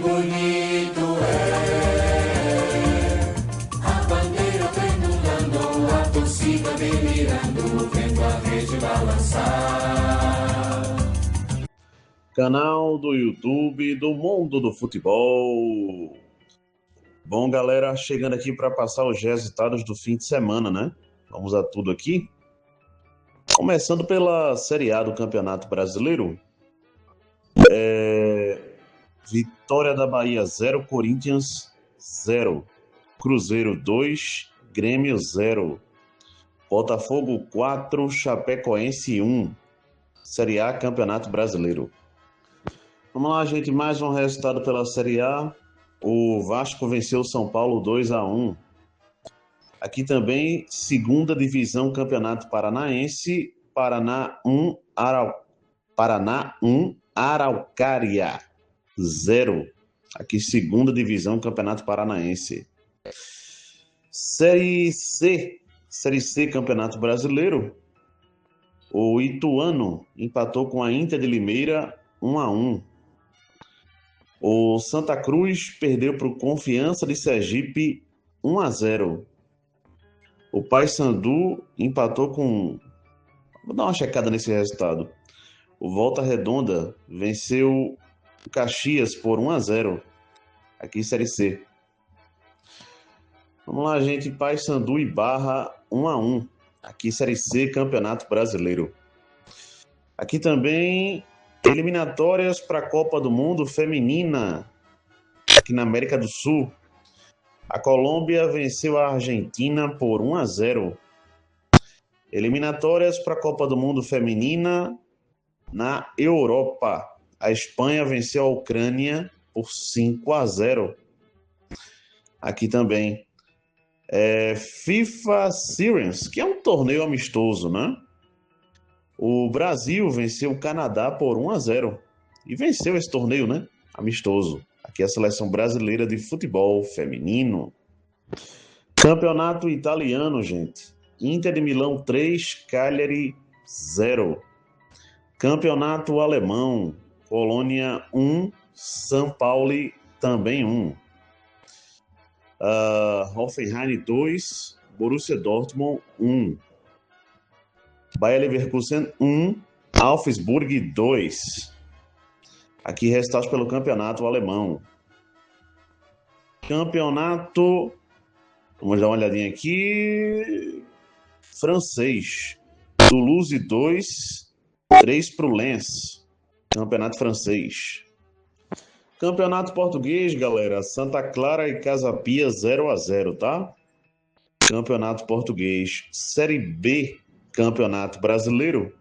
bonito é a bandeira tremulando, a torcida delirando, vendo a rede balançar. Canal do YouTube do Mundo do Futebol. Bom, galera, chegando aqui para passar os resultados do fim de semana, né? Vamos a tudo aqui. Começando pela Série A do Campeonato Brasileiro. Vitória da Bahia 0, Corinthians 0. Cruzeiro 2, Grêmio 0. Botafogo 4, Chapecoense 1. Série A Campeonato Brasileiro. Vamos lá, gente, mais um resultado pela Série A. O Vasco venceu o São Paulo 2-1. Aqui também, segunda divisão Campeonato Paranaense, Paraná 1, Araucária 0. Aqui, segunda divisão Campeonato Paranaense. Série C Campeonato Brasileiro. O Ituano empatou com a Inter de Limeira 1-1. O Santa Cruz perdeu para o Confiança de Sergipe 1-0. O Paysandu empatou com... Vou dar uma checada nesse resultado. O Volta Redonda venceu o Caxias por 1-0. Aqui Série C. Vamos lá, gente. Paysandu e Barra 1-1. Aqui Série C, Campeonato Brasileiro. Aqui também... eliminatórias para a Copa do Mundo Feminina, aqui na América do Sul. A Colômbia venceu a Argentina por 1-0. Eliminatórias para a Copa do Mundo Feminina na Europa. A Espanha venceu a Ucrânia por 5-0. Aqui também. FIFA Series, que é um torneio amistoso, né? O Brasil venceu o Canadá por 1-0 e venceu esse torneio, né? Amistoso. Aqui é a seleção brasileira de futebol feminino. Campeonato italiano, gente. Inter de Milão 3, Cagliari 0. Campeonato alemão. Colônia 1, São Paulo também 1. Hoffenheim 2, Borussia Dortmund 1. Bayer Leverkusen 1, Augsburg 2. Aqui resultados pelo campeonato alemão. Campeonato, vamos dar uma olhadinha aqui, francês. Toulouse 2, 3 para o Lens. Campeonato francês. Campeonato português, galera. Santa Clara e Casa Pia 0-0, tá? Campeonato português. Série B, Campeonato Brasileiro.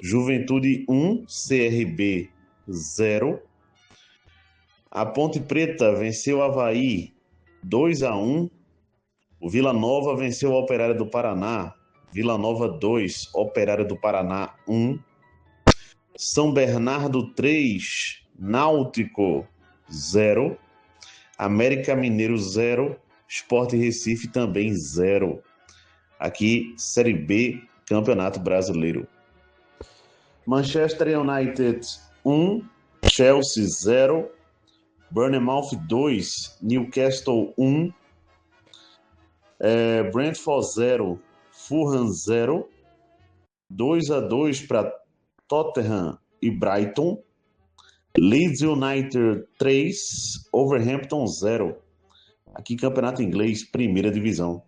Juventude 1, CRB 0. A Ponte Preta venceu o Avaí 2-1. O Vila Nova venceu o Operário do Paraná. Vila Nova 2, Operário do Paraná 1. São Bernardo 3, Náutico 0. América Mineiro 0. Sport Recife também 0. Aqui, Série B, Campeonato Brasileiro. Manchester United 1, Chelsea 0. Bournemouth 2, Newcastle 1. Brentford 0, Fulham 0. 2-2 para Tottenham e Brighton. Leeds United 3, Wolverhampton 0. Aqui, Campeonato Inglês, Primeira Divisão.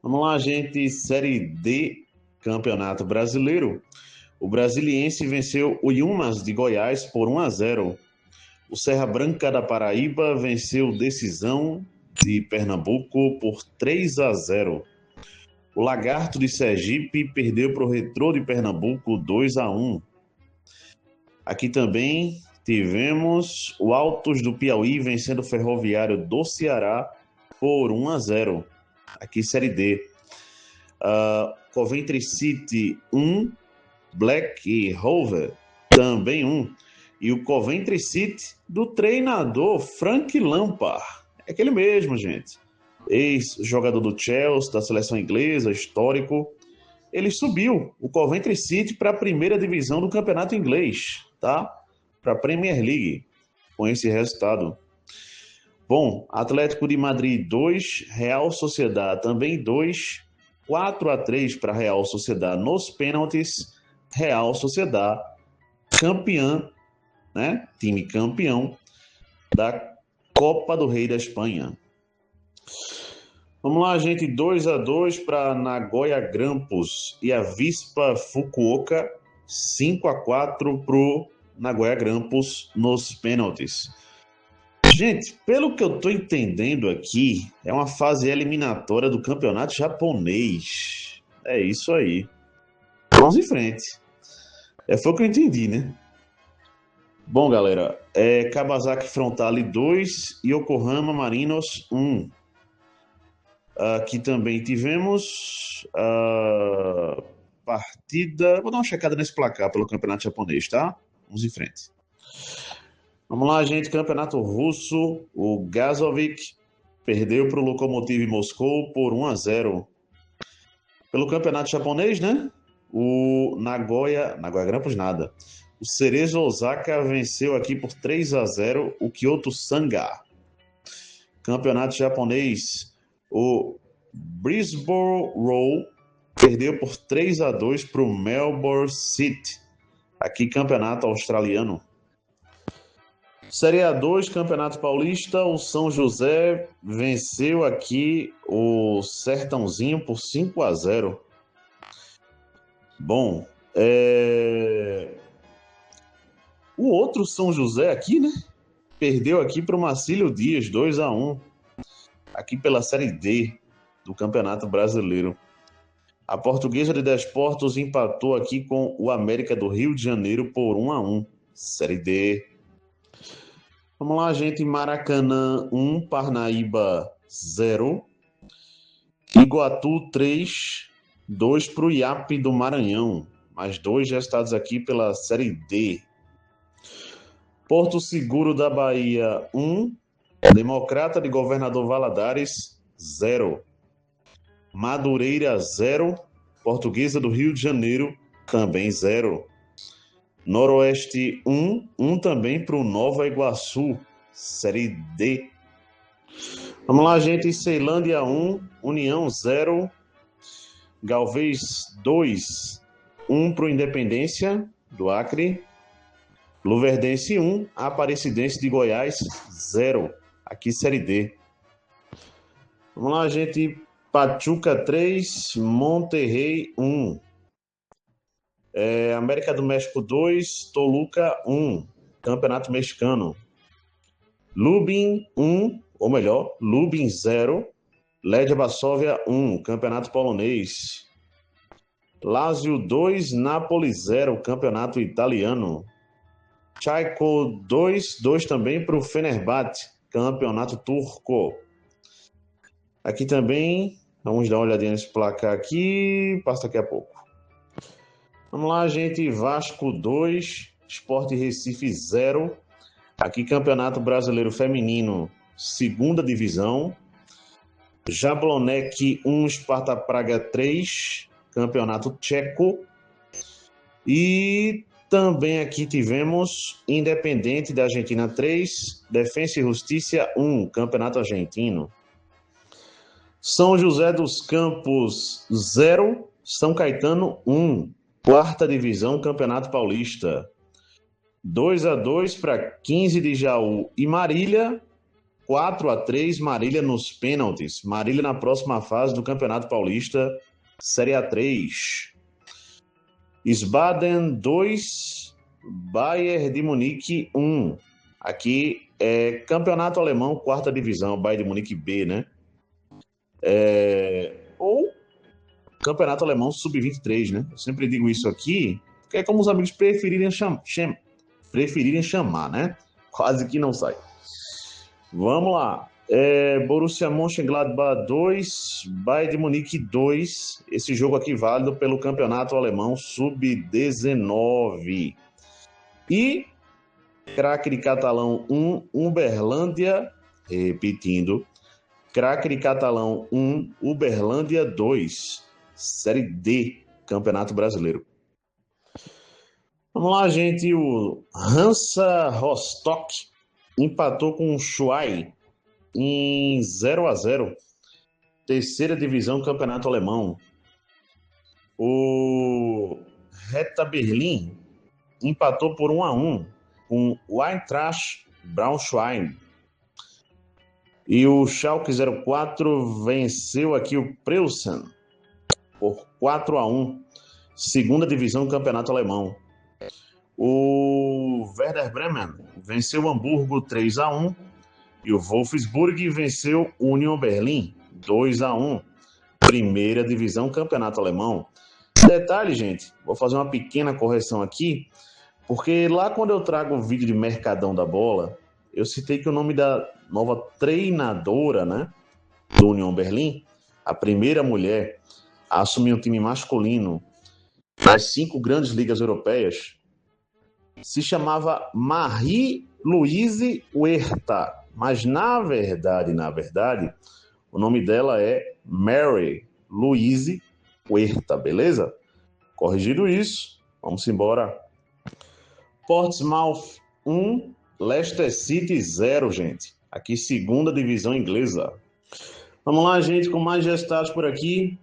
Vamos lá, gente. Série D, Campeonato Brasileiro. O Brasiliense venceu o Yumas de Goiás por 1-0. O Serra Branca da Paraíba venceu o Decisão de Pernambuco por 3-0. O Lagarto de Sergipe perdeu para o Retrô de Pernambuco 2-1. Aqui também tivemos o Altos do Piauí vencendo o Ferroviário do Ceará por 1-0. Aqui Série D. Coventry City 1, Black Rover também 1. E o Coventry City do treinador Frank Lampard. É aquele mesmo, gente. Ex-jogador do Chelsea, da seleção inglesa, histórico. Ele subiu o Coventry City para a primeira divisão do campeonato inglês, tá? Para a Premier League. com esse resultado. Bom, Atlético de Madrid 2, Real Sociedad também 2, 4-3 para Real Sociedad nos pênaltis. Real Sociedad campeã, né? Time campeão da Copa do Rei da Espanha. Vamos lá, gente, 2-2 para Nagoya Grampus e Avispa Fukuoka, 5-4 para o Nagoya Grampus nos pênaltis. Gente, pelo que eu estou entendendo aqui, é uma fase eliminatória do campeonato japonês. É isso aí. Vamos em frente. Foi o que eu entendi, né? Bom, galera, Kawasaki Frontale 2 e Yokohama Marinos 1. Aqui também tivemos a partida... Vou dar uma checada nesse placar pelo campeonato japonês, tá? Vamos em frente. Vamos lá, gente. Campeonato russo. O Gazovic perdeu para o Lokomotiv Moscou por 1-0. Pelo campeonato japonês, né? O Nagoya Grampus nada. O Cerezo Osaka venceu aqui por 3-0 o Kyoto Sanga. Campeonato japonês. O Brisbane Roar perdeu por 3-2 para o Melbourne City. Aqui, campeonato australiano. Série A2, Campeonato Paulista, o São José venceu aqui o Sertãozinho por 5-0. Bom, o outro São José aqui, né? Perdeu aqui para o Marcílio Dias, 2-1. Aqui pela Série D do Campeonato Brasileiro. A Portuguesa de Desportos empatou aqui com o América do Rio de Janeiro por 1-1. Série D. Vamos lá, gente. Maracanã 1, Parnaíba 0. Iguatu 3, 2 para o IAP do Maranhão. Mais 2 resultados aqui pela Série D. Porto Seguro da Bahia 1. Democrata de Governador Valadares 0. Madureira 0. Portuguesa do Rio de Janeiro também 0. Noroeste 1, 1 também para o Nova Iguaçu, Série D. Vamos lá, gente. Ceilândia 1, União 0. Galvez 2, 1 para o Independência do Acre. Luverdense 1, Aparecidense de Goiás 0. Aqui, Série D. Vamos lá, gente. Pachuca 3, Monterrey 1. América do México 2, Toluca 1, Campeonato Mexicano. Lubin 1, ou melhor, Lubin 0, Legia Varsóvia 1, Campeonato Polonês. Lazio 2, Napoli 0, Campeonato Italiano. Chaiko 2, 2 também para o Fenerbahçe, Campeonato Turco. Aqui também, vamos dar uma olhadinha nesse placar aqui, passa daqui a pouco. Vamos lá, gente. Vasco 2, Sport Recife 0. Aqui, Campeonato Brasileiro Feminino, 2ª Divisão. Jablonec 1, Sparta Praga 3, Campeonato Tcheco. E também aqui tivemos Independente da Argentina 3, Defensa e Justiça 1, Campeonato Argentino. São José dos Campos 0, São Caetano 1, 4ª Divisão, Campeonato Paulista. 2-2 para 15 de Jaú e Marília. 4-3, Marília nos pênaltis. Marília na próxima fase do Campeonato Paulista, Série A3. Wiesbaden 2, Bayern de Munique 1. Aqui é Campeonato Alemão, 4ª Divisão, Bayern de Munique B, né? Ou Campeonato Alemão Sub-23, né? Eu sempre digo isso aqui, porque é como os amigos preferirem chamar, né? Quase que não sai. Vamos lá. Borussia Mönchengladbach 2, Bayern de Munique 2. Esse jogo aqui válido pelo Campeonato Alemão Sub-19. E Craque de Catalão 1, Uberlândia, repetindo, Craque de Catalão 1, Uberlândia 2, Série D, Campeonato Brasileiro. Vamos lá, gente. O Hansa Rostock empatou com o Schwai em 0-0. Terceira divisão, campeonato alemão. O Hertha Berlim empatou por 1-1 com o Eintracht Braunschweig. E o Schalke 04 venceu aqui o Preußen por 4-1. Segunda divisão do campeonato alemão. O Werder Bremen venceu o Hamburgo 3-1. E o Wolfsburg venceu o Union Berlin 2-1. Primeira divisão, campeonato alemão. Detalhe, gente, vou fazer uma pequena correção aqui, porque lá quando eu trago o vídeo de Mercadão da Bola, eu citei que o nome da nova treinadora, né, do Union Berlin, a primeira mulher a assumir um time masculino nas 5 grandes ligas europeias, se chamava Marie-Louise Huerta. Mas, na verdade, o nome dela é Mary Louise Huerta, beleza? Corrigido isso, vamos embora. Portsmouth 1, Leicester City 0, gente. Aqui, segunda divisão inglesa. Vamos lá, gente, com mais resultados por aqui.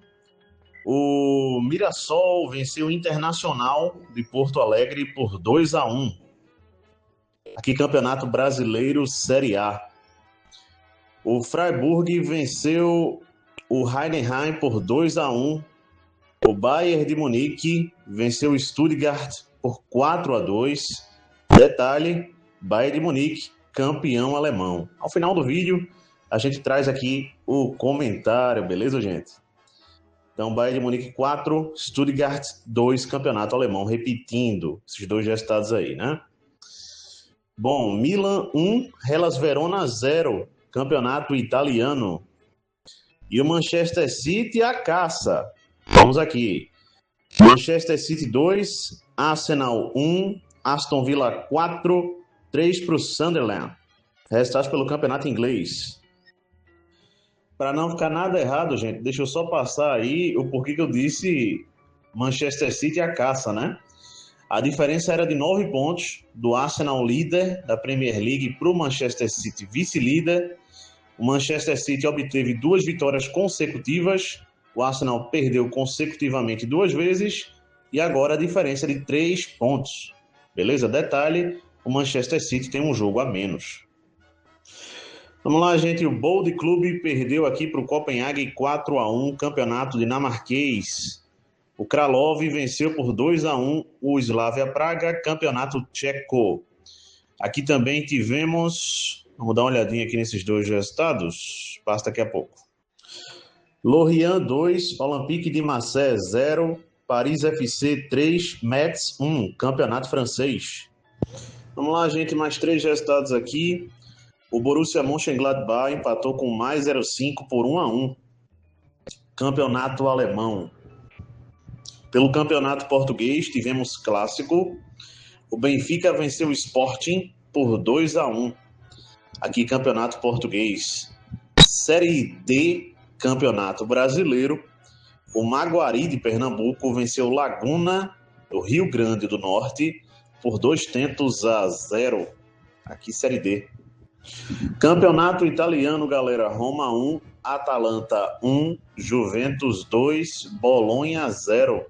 O Mirassol venceu o Internacional de Porto Alegre por 2-1. Aqui, Campeonato Brasileiro Série A. O Freiburg venceu o Heidenheim por 2-1. O Bayern de Munique venceu o Stuttgart por 4-2. Detalhe, Bayern de Munique, campeão alemão. Ao final do vídeo, a gente traz aqui o comentário, beleza, gente? Então, Bayern de Munique 4, Stuttgart 2, campeonato alemão. Repetindo esses dois resultados aí, né? Bom, Milan 1, Hellas Verona 0, campeonato italiano. E o Manchester City a caça. Vamos aqui. Manchester City 2, Arsenal 1, Aston Villa 4, 3 para o Sunderland. Resultados pelo campeonato inglês. Para não ficar nada errado, gente, deixa eu só passar aí o porquê que eu disse Manchester City a caça, né? A diferença era de 9 pontos do Arsenal líder da Premier League para o Manchester City vice-líder. O Manchester City obteve 2 vitórias consecutivas. O Arsenal perdeu consecutivamente 2 vezes. E agora a diferença é de 3 pontos. Beleza? Detalhe, o Manchester City tem um jogo a menos. Vamos lá, gente. O Bold Club perdeu aqui para o Copenhague 4-1, campeonato dinamarquês. O Kralov venceu por 2-1 o Slavia Praga, campeonato tcheco. Aqui também tivemos... Vamos dar uma olhadinha aqui nesses dois resultados. Passa daqui a pouco. Lorient 2, Olympique de Marseille 0, Paris FC 3, Metz 1, campeonato francês. Vamos lá, gente, mais 3 resultados aqui. O Borussia Mönchengladbach empatou com mais 0,5 por 1-1. Campeonato alemão. Pelo campeonato português, tivemos clássico. O Benfica venceu o Sporting por 2-1. Aqui, campeonato português. Série D, campeonato brasileiro. O Maguari de Pernambuco venceu o Laguna do Rio Grande do Norte por 2-0. Aqui, Série D. Campeonato italiano, galera. Roma 1, Atalanta 1, Juventus 2, Bolonha 0.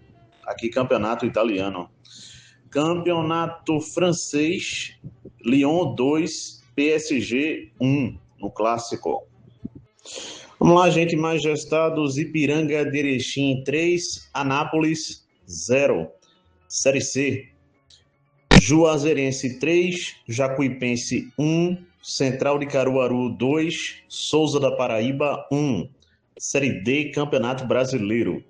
Aqui, campeonato italiano. Campeonato francês, Lyon 2, PSG 1, no clássico. Vamos lá, gente, mais resultados. Ipiranga de Erechim 3, Anápolis 0. Série C. Juazeirense 3, Jacuipense 1, Central de Caruaru 2, Souza da Paraíba 1. Série D, Campeonato Brasileiro.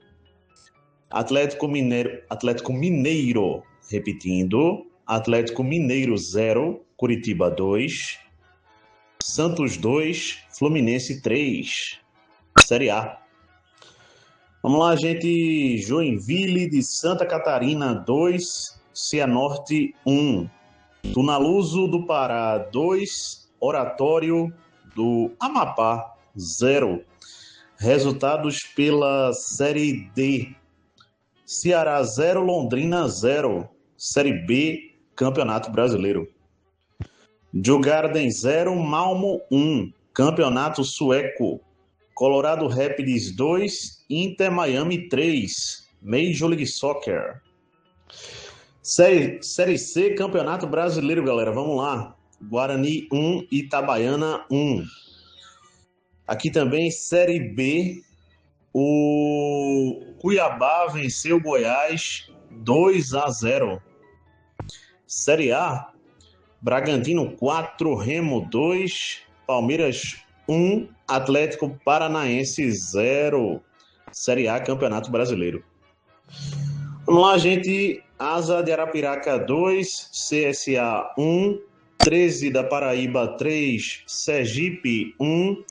Atlético Mineiro, repetindo, Atlético Mineiro 0, Curitiba 2, Santos 2, Fluminense 3, Série A. Vamos lá, gente. Joinville de Santa Catarina 2, Cianorte 1, Tunaluso do Pará 2, Oratório do Amapá 0. Resultados pela Série D. Ceará 0, Londrina 0. Série B, Campeonato Brasileiro. Djurgården 0, Malmo 1, Campeonato Sueco. Colorado Rapids 2, Inter Miami 3, Major League Soccer. Série C, Campeonato Brasileiro, galera, vamos lá. Guarani 1, Itabaiana 1. Aqui também, Série B, o Cuiabá venceu o Goiás 2-0. Série A, Bragantino 4, Remo 2, Palmeiras 1, Atlético Paranaense 0. Série A, Campeonato Brasileiro. Vamos lá, gente. Asa de Arapiraca 2, CSA 1, 13 da Paraíba 3, Sergipe 1,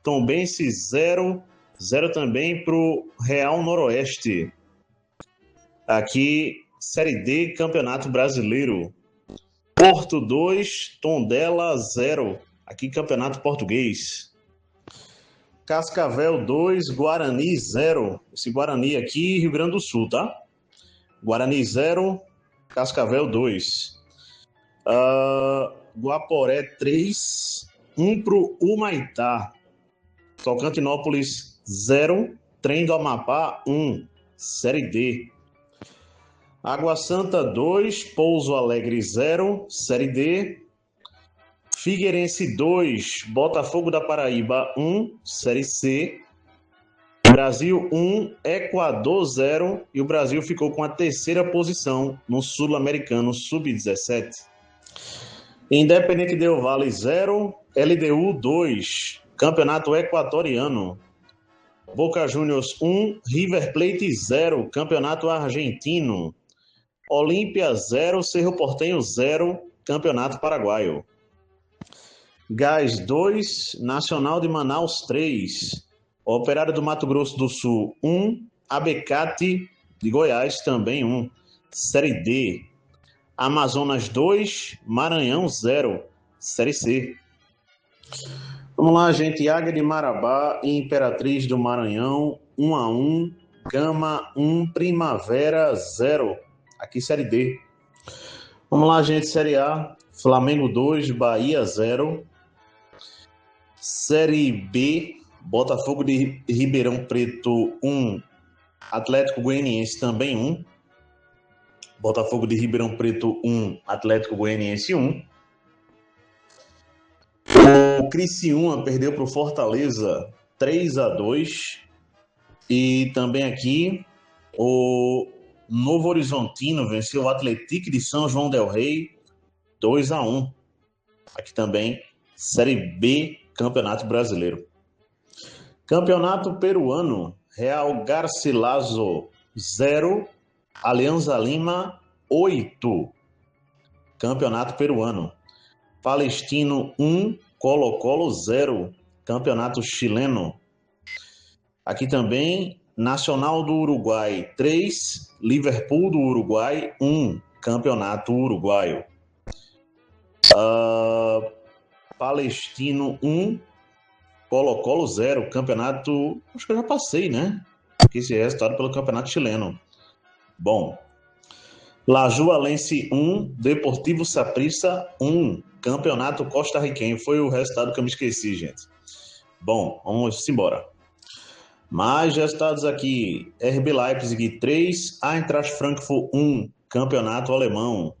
Tombense 0, 0 também para o Real Noroeste. Aqui, Série D, Campeonato Brasileiro. Porto 2, Tondela 0. Aqui, Campeonato Português. Cascavel 2, Guarani 0. Esse Guarani aqui, Rio Grande do Sul, tá? Guarani 0, Cascavel 2. Guaporé 3, 1 para o Humaitá. Tocantinópolis 0, Trem do Amapá 1, Série D. Água Santa 2, Pouso Alegre 0, Série D. Figueirense 2, Botafogo da Paraíba 1, Série C. Brasil 1, Equador 0 e o Brasil ficou com a terceira posição no Sul-Americano Sub-17. Independente Del Valle 0, LDU 2, Campeonato Equatoriano. Boca Juniors 1, River Plate 0, Campeonato Argentino. Olímpia 0, Cerro Porteño 0, Campeonato Paraguaio. Gás 2, Nacional de Manaus 3, Operário do Mato Grosso do Sul 1, Abecate de Goiás também 1, Série D. Amazonas 2, Maranhão 0, Série C. Vamos lá, gente. Águia de Marabá e Imperatriz do Maranhão 1-1, Gama 1, Primavera 0. Aqui, Série D. Vamos lá, gente. Série A, Flamengo 2, Bahia 0. Série B, Botafogo de Ribeirão Preto 1, Atlético Goianiense também 1. Botafogo de Ribeirão Preto 1, Atlético Goianiense 1. O Criciúma perdeu para o Fortaleza 3-2. E também aqui o Novo Horizontino venceu o Atlético de São João del Rei 2-1. Aqui também, Série B, Campeonato Brasileiro. Campeonato Peruano, Real Garcilaso 0, Alianza Lima 8. Campeonato Peruano. Palestino 1, Colo-Colo 0. Campeonato Chileno. Aqui também, Nacional do Uruguai 3, Liverpool do Uruguai 1. Campeonato Uruguaio. Palestino 1, Colo-Colo 0, campeonato... Acho que eu já passei, né? Aqui esse resultado pelo campeonato chileno. Bom. Lajualense 1, Deportivo Saprissa 1, campeonato costarriquenho. Foi o resultado que eu me esqueci, gente. Bom, vamos embora. Mais resultados aqui. RB Leipzig 3, Eintracht Frankfurt 1, campeonato alemão.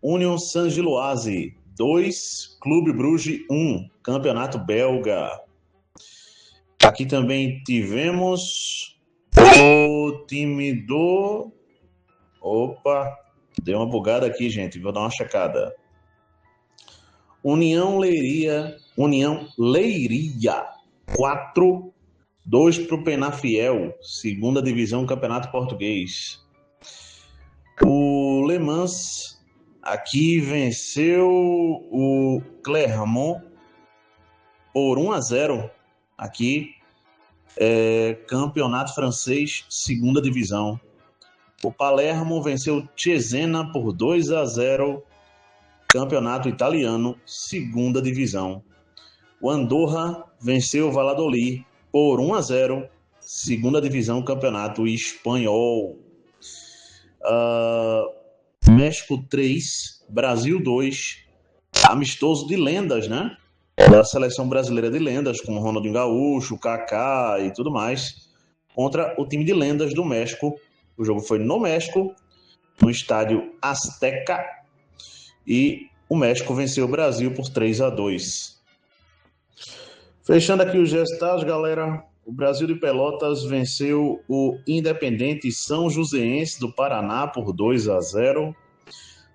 Union Saint-Gilloise 2, Clube Bruges 1, campeonato belga. Aqui também tivemos o time do... Opa, deu uma bugada aqui, gente. Vou dar uma checada. União Leiria 4, 2 para o Penafiel, segunda divisão, campeonato português. O Le Mans aqui venceu o Clermont por 1-0. Aqui, campeonato francês, segunda divisão. O Palermo venceu o Cesena por 2-0, campeonato italiano, segunda divisão. O Andorra venceu o Valladolid por 1-0, segunda divisão, campeonato espanhol. México 3, Brasil 2, amistoso de lendas, né? Da seleção brasileira de lendas, como Ronaldinho Gaúcho, Kaká e tudo mais, contra o time de lendas do México. O jogo foi no México, no estádio Azteca, e o México venceu o Brasil por 3-2. Fechando aqui os resultados, galera. O Brasil de Pelotas venceu o Independente São Joséense do Paraná por 2-0.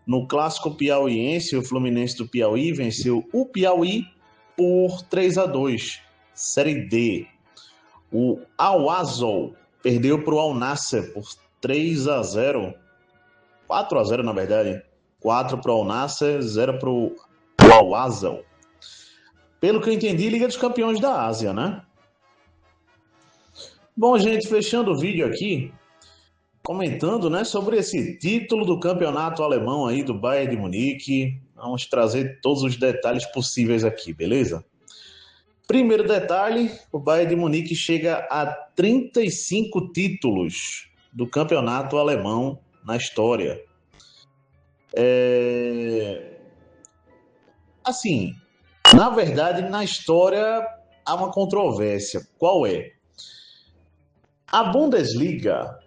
No Clássico Piauiense, o Fluminense do Piauí venceu o Piauí por 3-2. Série D. O Al-Azol perdeu para o Al-Nassr por 3-0. 4-0, na verdade. 4 para o Al-Nassr, 0 para o Al-Azol. Pelo que eu entendi, Liga dos Campeões da Ásia, né? Bom, gente, fechando o vídeo aqui, comentando, né, sobre esse título do campeonato alemão aí do Bayern de Munique. Vamos trazer todos os detalhes possíveis aqui, beleza? Primeiro detalhe, o Bayern de Munique chega a 35 títulos do campeonato alemão na história. Assim, na verdade, na história há uma controvérsia. Qual é? A Bundesliga,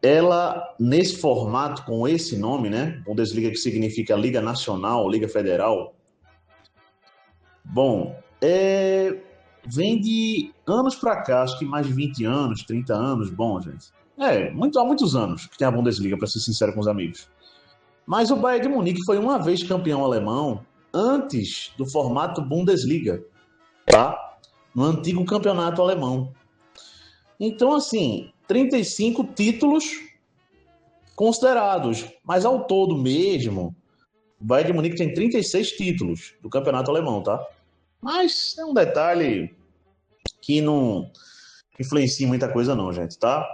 ela, nesse formato, com esse nome, né? Bundesliga, que significa Liga Nacional, Liga Federal. Bom, vem de anos para cá, acho que mais de 20 anos, 30 anos. Bom, gente, há muitos anos que tem a Bundesliga, para ser sincero com os amigos. Mas o Bayern de Munique foi uma vez campeão alemão antes do formato Bundesliga, tá? No antigo campeonato alemão. Então, assim, 35 títulos considerados, mas ao todo mesmo, o Bayern de Munique tem 36 títulos do campeonato alemão, tá? Mas é um detalhe que não influencia muita coisa não, gente, tá?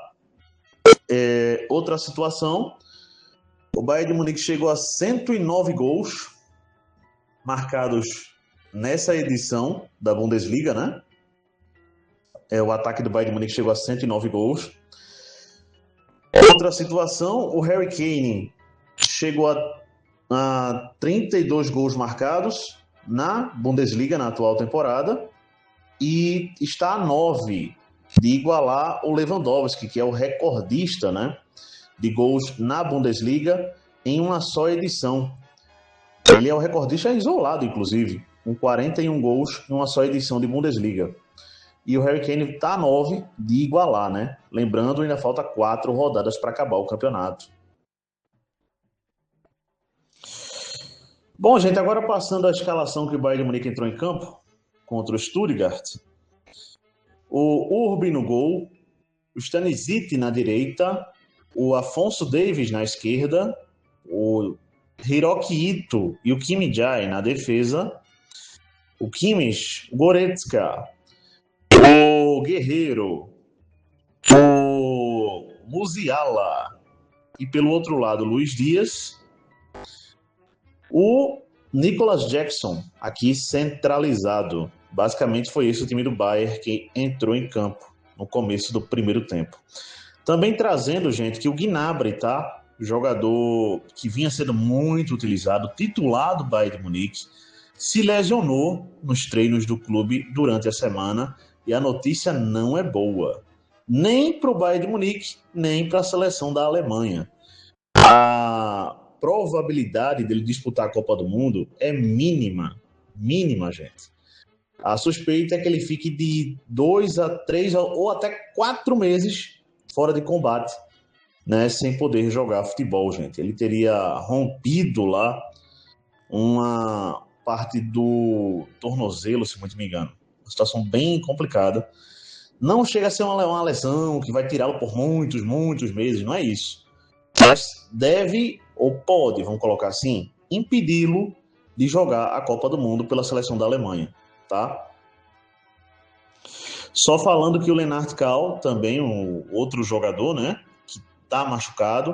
Outra situação, o Bayern de Munique chegou a 109 gols marcados nessa edição da Bundesliga, né? O ataque do Bayern de Munique chegou a 109 gols. Outra situação, o Harry Kane chegou a 32 gols marcados na Bundesliga na atual temporada e está a 9 de igualar o Lewandowski, que é o recordista, né, de gols na Bundesliga em uma só edição. Ele é o recordista isolado, inclusive, com 41 gols em uma só edição de Bundesliga. E o Harry Kane está a 9 de igualar, né? Lembrando, ainda falta 4 rodadas para acabar o campeonato. Bom, gente, agora passando a escalação que o Bayern de Munique entrou em campo contra o Stuttgart. O Urbi no gol, o Stanisic na direita, o Afonso Davies na esquerda, o Hiroki Ito e o Kimi Jai na defesa, o Kimmich, o Goretzka, o Guerreiro, o Musiala e pelo outro lado Luiz Dias, o Nicolas Jackson aqui centralizado. Basicamente foi esse o time do Bayern que entrou em campo no começo do primeiro tempo. Também trazendo, gente, que o Gnabry, tá? Jogador que vinha sendo muito utilizado, titular do Bayern de Munique, se lesionou nos treinos do clube durante a semana. E a notícia não é boa, nem para o Bayern de Munique, nem para a seleção da Alemanha. A probabilidade dele disputar a Copa do Mundo é mínima, gente. A suspeita é que ele fique de 2 a 3 ou até 4 meses fora de combate, né, sem poder jogar futebol, gente. Ele teria rompido lá uma parte do tornozelo, se muito me engano. Situação bem complicada. Não chega a ser uma lesão que vai tirá-lo por muitos meses, não é isso. Mas deve, ou pode, vamos colocar assim, impedi-lo de jogar a Copa do Mundo pela seleção da Alemanha, tá? Só falando que o Lennart Kahl, também um outro jogador, né, que está machucado,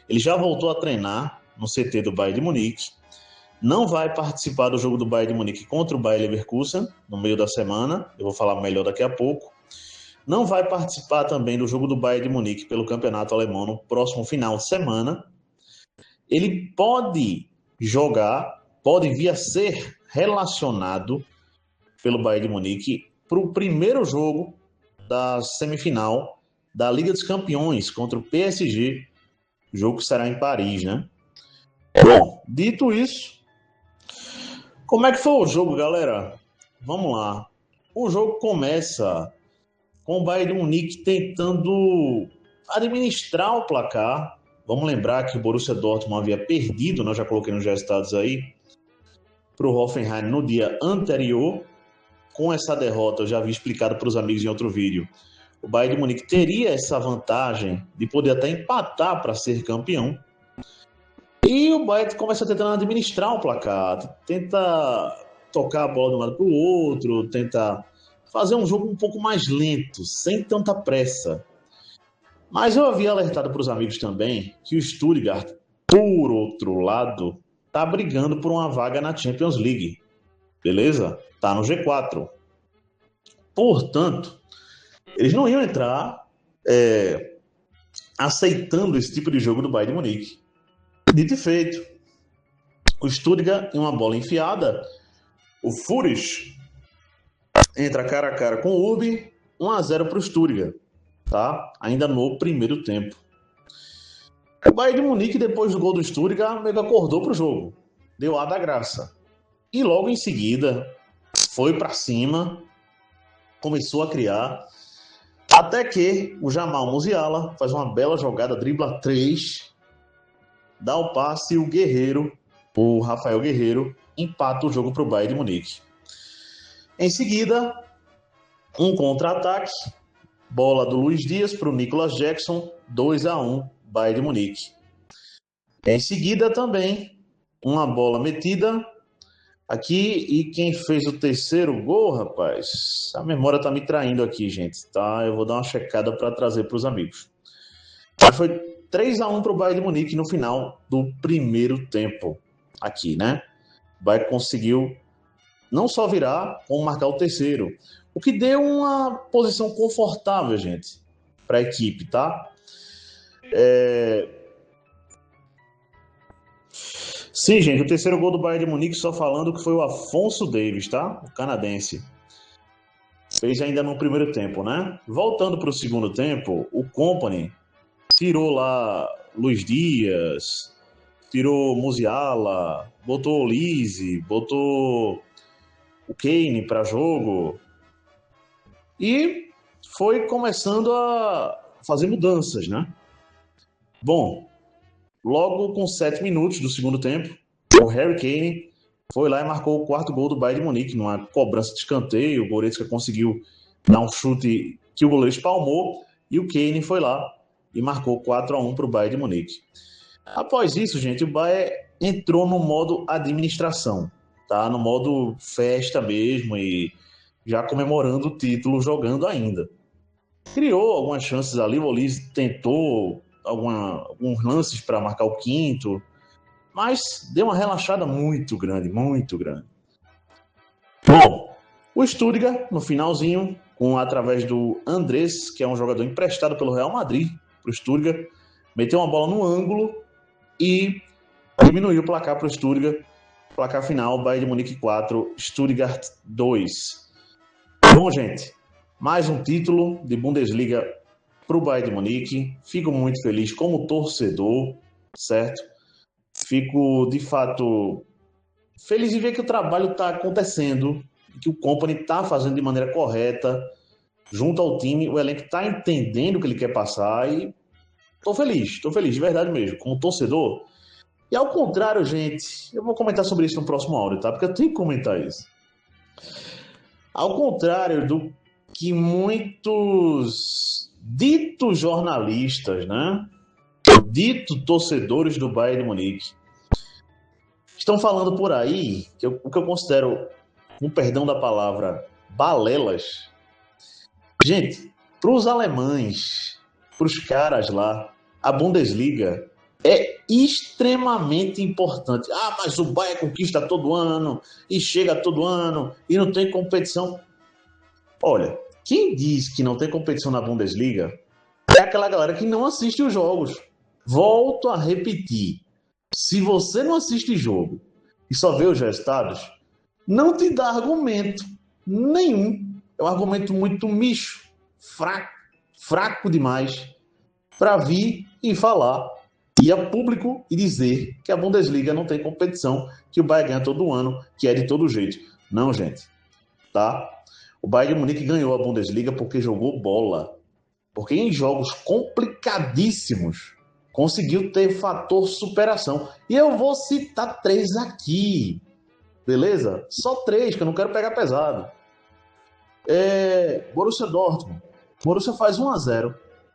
ele já voltou a treinar no CT do Bayern de Munique. Não vai participar do jogo do Bayern de Munique contra o Bayer Leverkusen no meio da semana. Eu vou falar melhor daqui a pouco. Não vai participar também do jogo do Bayern de Munique pelo campeonato alemão no próximo final de semana. Ele pode jogar pode vir a ser relacionado pelo Bayern de Munique para o primeiro jogo da semifinal da Liga dos Campeões contra o PSG, jogo que será em Paris, né? Bom, dito isso, como é que foi o jogo, galera? Vamos lá. O jogo começa com o Bayern de Munique tentando administrar o placar. Vamos lembrar que o Borussia Dortmund havia perdido, né? Eu já coloquei nos resultados aí, para o Hoffenheim no dia anterior. Com essa derrota, eu já havia explicado para os amigos em outro vídeo, o Bayern de Munique teria essa vantagem de poder até empatar para ser campeão. E o Bayern começa tentando administrar o placar, tenta tocar a bola de um lado para o outro, tenta fazer um jogo um pouco mais lento, sem tanta pressa. Mas eu havia alertado para os amigos também que o Stuttgart, por outro lado, está brigando por uma vaga na Champions League. Beleza? Está no G4. Portanto, eles não iam entrar aceitando esse tipo de jogo do Bayern de Munique. Dito e feito. O Stuttgart, em uma bola enfiada, o Furish entra cara a cara com o Urbi, 1-0 para o Stuttgart, tá? Ainda no primeiro tempo. O Bayern de Munique, depois do gol do Stuttgart, meio que acordou para o jogo. Deu a da graça. E logo em seguida, foi para cima, começou a criar, até que o Jamal Musiala faz uma bela jogada, dribla 3, dá o passe e o Guerreiro, o Rafael Guerreiro, empata o jogo para o Bayern de Munique. Em seguida, um contra-ataque, bola do Luiz Dias para o Nicolas Jackson, 2-1, Bayern de Munique. Em seguida também, uma bola metida aqui, e quem fez o terceiro gol, rapaz, a memória tá me traindo aqui, gente, tá? Eu vou dar uma checada para trazer para os amigos. Foi 3-1 para o Bayern de Munique no final do primeiro tempo aqui, né? O Bayern conseguiu não só virar, como marcar o terceiro, o que deu uma posição confortável, gente, para a equipe, tá? Sim, gente, o terceiro gol do Bayern de Munique, só falando que foi o Afonso Davies, tá? O canadense. Fez ainda no primeiro tempo, né? Voltando para o segundo tempo, o Kompany tirou lá Luiz Dias, tirou Musiala, botou o Lise, botou o Kane para jogo e foi começando a fazer mudanças, né? Bom, logo com 7 minutos do segundo tempo, o Harry Kane foi lá e marcou o quarto gol do Bayern de Munique, numa cobrança de escanteio. O Goretzka conseguiu dar um chute que o goleiro espalmou e o Kane foi lá e marcou 4-1 para o Bayern de Munique. Após isso, gente, o Bayern entrou no modo administração, tá? No modo festa mesmo, e já comemorando o título, jogando ainda. Criou algumas chances ali, o Olise tentou alguns lances para marcar o quinto, mas deu uma relaxada muito grande, muito grande. Bom, o Stuttgart, no finalzinho, através do Andrés, que é um jogador emprestado pelo Real Madrid para o Stuttgart, meteu uma bola no ângulo e diminuiu o placar para o Stuttgart. Placar final, Bayern de Munique 4, Stuttgart 2. Bom, gente, mais um título de Bundesliga para o Bayern de Munique. Fico muito feliz como torcedor, certo? Fico, de fato, feliz em ver que o trabalho está acontecendo, que o Kompany está fazendo de maneira correta, junto ao time, o elenco está entendendo o que ele quer passar e estou feliz, de verdade mesmo, como torcedor. E ao contrário, gente, eu vou comentar sobre isso no próximo áudio, tá? Porque eu tenho que comentar isso. Ao contrário do que muitos ditos jornalistas, né? Ditos torcedores do Bayern de Munique estão falando por aí, o que eu considero, com perdão da palavra, balelas. Gente, para os alemães, para os caras lá, a Bundesliga é extremamente importante. Ah, mas o Bayern conquista todo ano, e chega todo ano, e não tem competição. Olha, quem diz que não tem competição na Bundesliga é aquela galera que não assiste os jogos. Volto a repetir. Se você não assiste jogo e só vê os resultados, não te dá argumento nenhum. É um argumento muito micho, fraco demais, para vir e falar, ir a público e dizer que a Bundesliga não tem competição, que o Bayern ganha todo ano, que é de todo jeito. Não, gente, tá? O Bayern de Munique ganhou a Bundesliga porque jogou bola. Porque em jogos complicadíssimos conseguiu ter fator superação. E eu vou citar 3 aqui, beleza? Só 3, que eu não quero pegar pesado. Borussia Dortmund. Borussia faz 1-0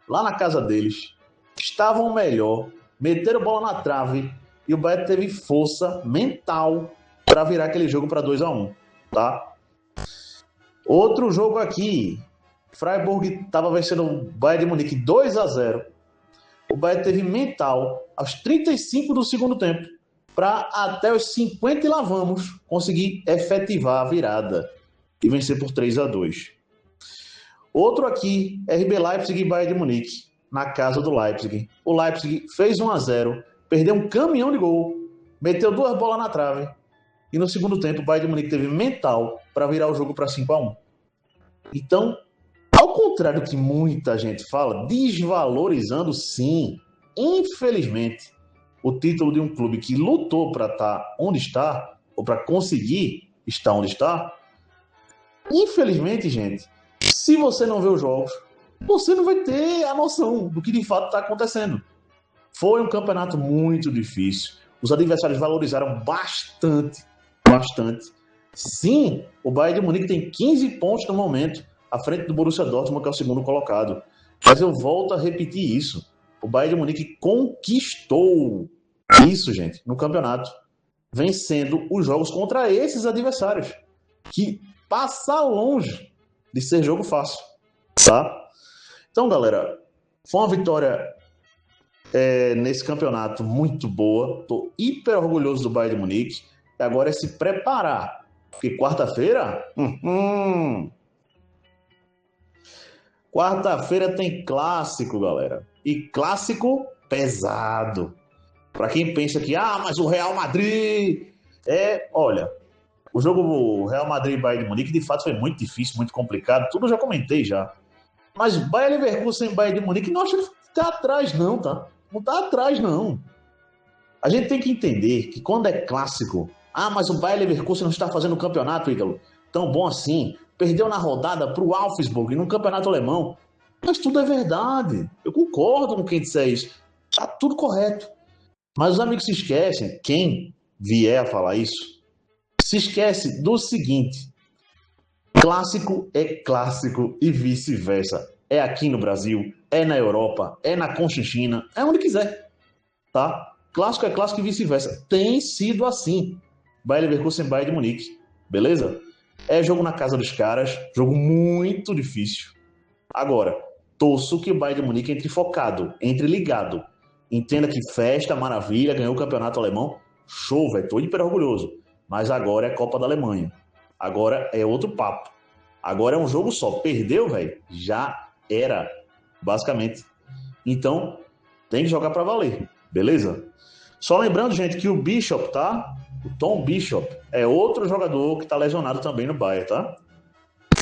lá na casa deles. Estavam melhor, meteram bola na trave e o Bayern teve força mental para virar aquele jogo para 2-1, tá? Outro jogo aqui, Freiburg estava vencendo o Bayern de Munique 2-0. O Bayern teve mental aos 35 do segundo tempo para até os 50 e lá vamos conseguir efetivar a virada e vencer por 3-2. Outro aqui, RB Leipzig e Bayern de Munique, na casa do Leipzig. O Leipzig fez 1-0, perdeu um caminhão de gol, meteu 2 bolas na trave e no segundo tempo o Bayern de Munique teve mental para virar o jogo para 5-1. Então, ao contrário do que muita gente fala, desvalorizando sim, infelizmente, o título de um clube que lutou para estar onde está, ou para conseguir estar onde está, infelizmente, gente, se você não vê os jogos, você não vai ter a noção do que de fato está acontecendo. Foi um campeonato muito difícil. Os adversários valorizaram bastante. Sim, o Bayern de Munique tem 15 pontos no momento, à frente do Borussia Dortmund, que é o segundo colocado. Mas eu volto a repetir isso. O Bayern de Munique conquistou isso, gente, no campeonato, vencendo os jogos contra esses adversários, que passa longe de ser jogo fácil, tá? Então, galera, foi uma vitória nesse campeonato muito boa. Tô hiper orgulhoso do Bayern de Munique. E agora é se preparar, porque quarta-feira... Quarta-feira tem clássico, galera. E clássico pesado. Para quem pensa que, mas o Real Madrid... Olha, o jogo Real Madrid e Bayern de Munique, de fato, foi muito difícil, muito complicado. Tudo eu já comentei já. Mas Bayer Leverkusen e Bayern de Munique não acho que tá atrás não, tá? Não tá atrás, não. A gente tem que entender que quando é clássico... mas o Bayer Leverkusen não está fazendo o campeonato, Ídolo, tão bom assim. Perdeu na rodada para o Wolfsburg no campeonato alemão. Mas tudo é verdade. Eu concordo com quem disser isso. Tá tudo correto. Mas os amigos se esquecem, quem vier a falar isso, se esquece do seguinte: clássico é clássico e vice-versa. É aqui no Brasil, é na Europa, é na Conchinchina, é onde quiser. Tá? Clássico é clássico e vice-versa. Tem sido assim. Bayer Leverkusen e Bayern de Munique. Beleza? É jogo na casa dos caras, jogo muito difícil. Agora, torço que o Bayern de Munique entre focado, entre ligado. Entenda que festa, maravilha, ganhou o campeonato alemão. Show, velho, tô hiper orgulhoso. Mas agora é Copa da Alemanha. Agora é outro papo. Agora é um jogo só. Perdeu, velho, já era, basicamente. Então, tem que jogar pra valer, beleza? Só lembrando, gente, que o Bishop, tá? O Tom Bishop é outro jogador que está lesionado também no Bayern, tá?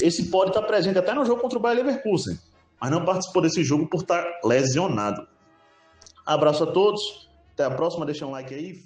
Esse pode estar presente até no jogo contra o Bayer Leverkusen, mas não participou desse jogo por estar lesionado. Abraço a todos, até a próxima, deixa um like aí.